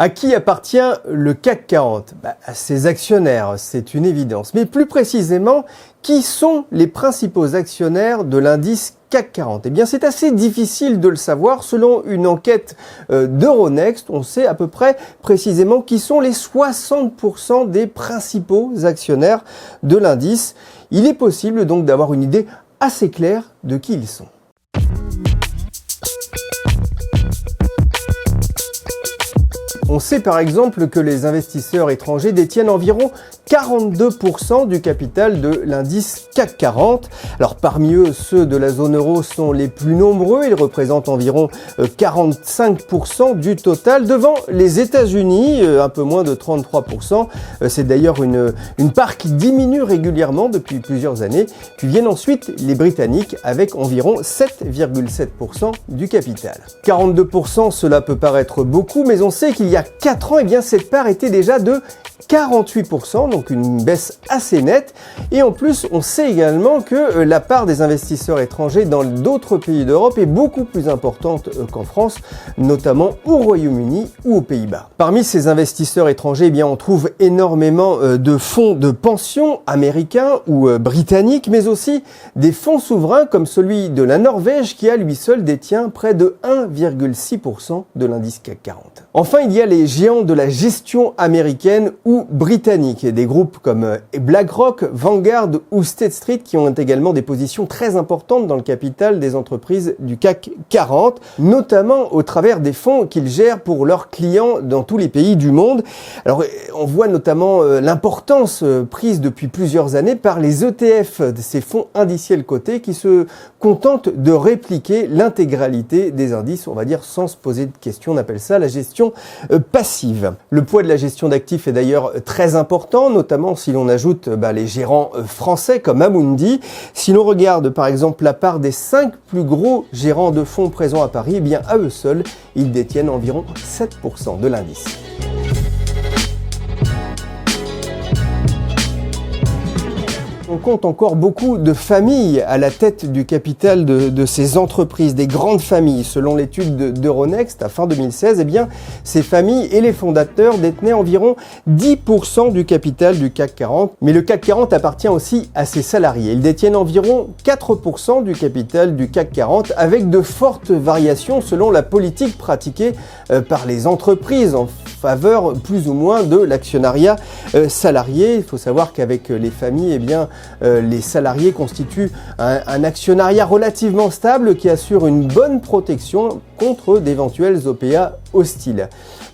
À qui appartient le CAC 40 ? À ses actionnaires, c'est une évidence. Mais plus précisément, qui sont les principaux actionnaires de l'indice CAC 40 ? Eh bien, c'est assez difficile de le savoir. Selon une enquête d'Euronext, on sait à peu près précisément qui sont les 60% des principaux actionnaires de l'indice. Il est possible donc d'avoir une idée assez claire de qui ils sont. On sait par exemple que les investisseurs étrangers détiennent environ 42% du capital de l'indice CAC 40. Alors parmi eux, ceux de la zone euro sont les plus nombreux. Ils représentent environ 45% du total, devant les États-Unis, un peu moins de 33%. C'est d'ailleurs une part qui diminue régulièrement depuis plusieurs années. Puis viennent ensuite les Britanniques avec environ 7,7% du capital. 42%, cela peut paraître beaucoup, mais on sait qu'il y a 4 ans, eh bien, cette part était déjà de 48%, donc une baisse assez nette. Et en plus, on sait également que la part des investisseurs étrangers dans d'autres pays d'Europe est beaucoup plus importante qu'en France, notamment au Royaume-Uni ou aux Pays-Bas. Parmi ces investisseurs étrangers, eh bien, on trouve énormément de fonds de pension américains ou britanniques, mais aussi des fonds souverains comme celui de la Norvège qui à lui seul détient près de 1,6% de l'indice CAC 40. Enfin, il y a les géants de la gestion américaine ou britannique, des groupes comme BlackRock, Vanguard ou State Street qui ont également des positions très importantes dans le capital des entreprises du CAC 40, notamment au travers des fonds qu'ils gèrent pour leurs clients dans tous les pays du monde. Alors, on voit notamment l'importance prise depuis plusieurs années par les ETF, ces fonds indiciels cotés qui se contentent de répliquer l'intégralité des indices, on va dire sans se poser de questions. On appelle ça la gestion passive. Le poids de la gestion d'actifs est d'ailleurs très important, notamment si l'on ajoute les gérants français comme Amundi. Si l'on regarde par exemple la part des 5 plus gros gérants de fonds présents à Paris, eh bien à eux seuls, ils détiennent environ 7% de l'indice. On compte encore beaucoup de familles à la tête du capital de ces entreprises, des grandes familles. Selon l'étude d'Euronext, à fin 2016, eh bien, ces familles et les fondateurs détenaient environ 10% du capital du CAC 40. Mais le CAC 40 appartient aussi à ses salariés. Ils détiennent environ 4% du capital du CAC 40, avec de fortes variations selon la politique pratiquée par les entreprises en faveur plus ou moins de l'actionnariat salarié. Il faut savoir qu'avec les familles, eh bien, les salariés constituent un actionnariat relativement stable qui assure une bonne protection contre d'éventuels OPA hostiles.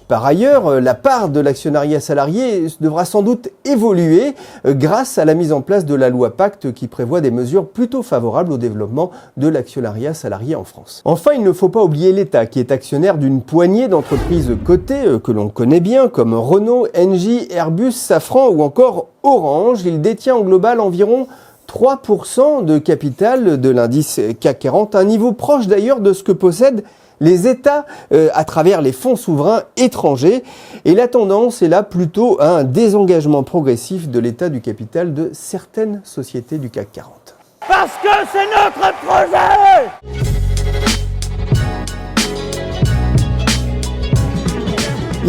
Par ailleurs, la part de l'actionnariat salarié devra sans doute évoluer grâce à la mise en place de la loi Pacte qui prévoit des mesures plutôt favorables au développement de l'actionnariat salarié en France. Enfin, il ne faut pas oublier l'État qui est actionnaire d'une poignée d'entreprises cotées que l'on connaît bien comme Renault, Engie, Airbus, Safran ou encore Orange. Il détient en global environ 3% de capital de l'indice CAC 40, un niveau proche d'ailleurs de ce que possèdent les États à travers les fonds souverains étrangers. Et la tendance est là plutôt à un désengagement progressif de l'état du capital de certaines sociétés du CAC 40. Parce que c'est notre projet!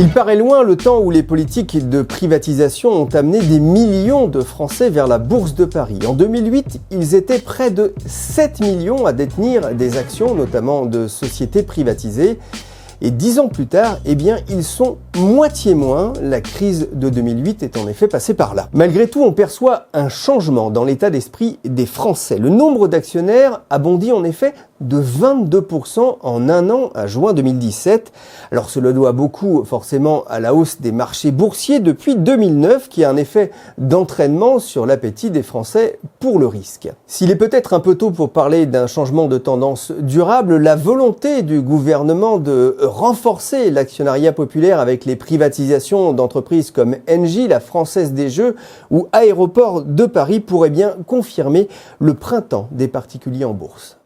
Il paraît loin le temps où les politiques de privatisation ont amené des millions de Français vers la Bourse de Paris. En 2008, ils étaient près de 7 millions à détenir des actions, notamment de sociétés privatisées. Et 10 ans plus tard, eh bien, ils sont moitié moins. La crise de 2008 est en effet passée par là. Malgré tout, on perçoit un changement dans l'état d'esprit des Français. Le nombre d'actionnaires a bondi en effet de 22% en un an à juin 2017. Alors cela doit beaucoup forcément à la hausse des marchés boursiers depuis 2009 qui a un effet d'entraînement sur l'appétit des Français pour le risque. S'il est peut-être un peu tôt pour parler d'un changement de tendance durable, la volonté du gouvernement de renforcer l'actionnariat populaire avec les privatisations d'entreprises comme Engie, la Française des Jeux ou Aéroports de Paris pourrait bien confirmer le printemps des particuliers en bourse.